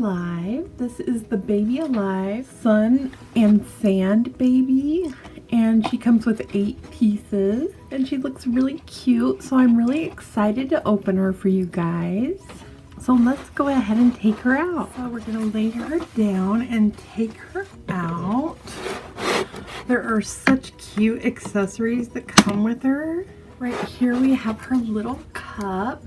Alive. This is the Baby Alive Sun and Sand baby, and she comes with 8 pieces and she looks really cute, so I'm really excited to open her for you guys. So let's go ahead and take her out. So we're gonna lay her down and take her out. There are such cute accessories that come with her. Right here we have her little cup.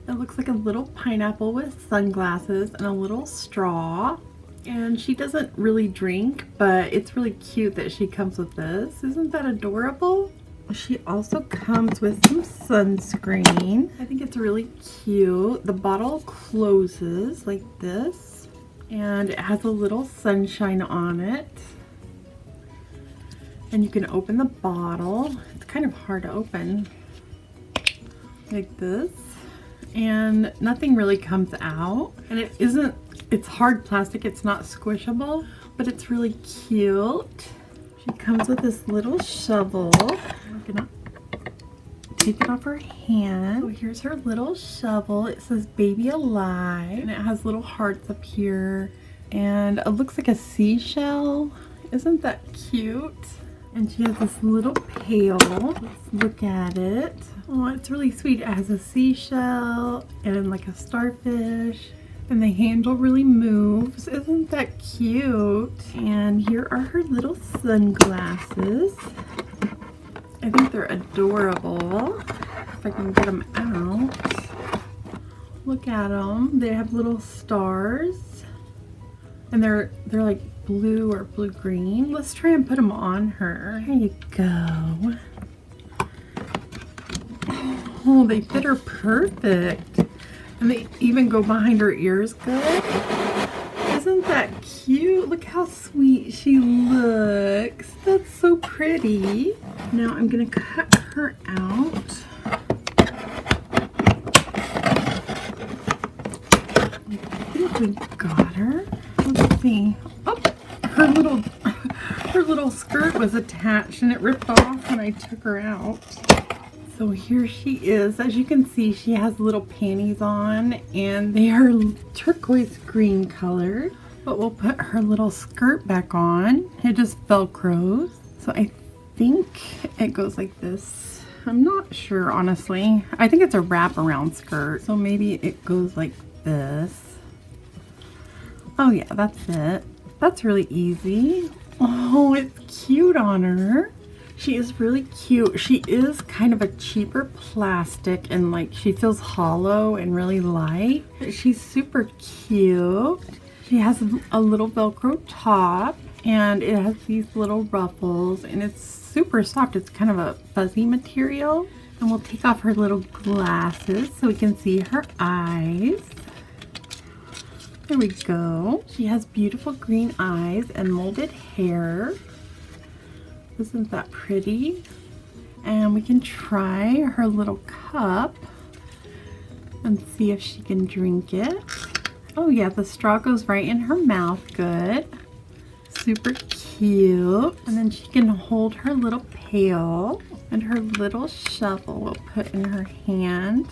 It looks like a little pineapple with sunglasses and a little straw. And she doesn't really drink, but it's really cute that she comes with this. Isn't that adorable? She also comes with some sunscreen. I think it's really cute. The bottle closes like this, and it has a little sunshine on it. And you can open the bottle. It's kind of hard to open. Like this. And nothing really comes out. And it's hard plastic. It's not squishable, but it's really cute. She comes with this little shovel. We're gonna take it off her hand. So here's her little shovel. It says Baby Alive, and it has little hearts up here. And it looks like a seashell. Isn't that cute? And she has this little pail. Let's look at it. Oh, it's really sweet. It has a seashell and like a starfish. And the handle really moves. Isn't that cute? And here are her little sunglasses. I think they're adorable. If I can get them out. Look at them. They have little stars. And they're like blue or blue-green. Let's try and put them on her. There you go. Oh, they fit her perfect. And they even go behind her ears good. Isn't that cute? Look how sweet she looks. That's so pretty. Now I'm gonna cut her out. I think we got her. Let's see. Oh, her little skirt was attached and it ripped off when I took her out. So here she is. As you can see, she has little panties on and they are turquoise green colored. But we'll put her little skirt back on. It just velcros. So I think it goes like this. I'm not sure, honestly. I think it's a wraparound skirt. So maybe it goes like this. Oh yeah, that's it. That's really easy. Oh, it's cute on her. She is really cute. She is kind of a cheaper plastic and like she feels hollow and really light. She's super cute. She has a little Velcro top and it has these little ruffles and it's super soft. It's kind of a fuzzy material. And we'll take off her little glasses so we can see her eyes. There we go. She has beautiful green eyes and molded hair. Isn't that pretty? And we can try her little cup and see if she can drink it. Oh yeah, the straw goes right in her mouth. Good. Super cute. And then she can hold her little pail and her little shovel we'll put in her hand.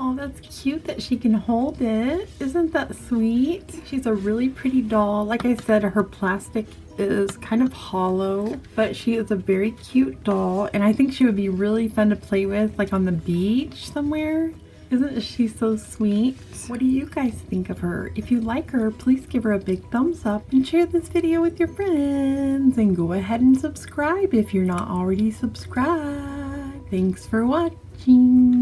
Oh, that's cute that she can hold it. Isn't that sweet? She's a really pretty doll. Like I said, her plastic is kind of hollow, but she is a very cute doll and I think she would be really fun to play with like on the beach somewhere. Isn't she so sweet? What do you guys think of her? If you like her, please give her a big thumbs up and share this video with your friends and go ahead and subscribe if you're not already subscribed. Thanks for watching.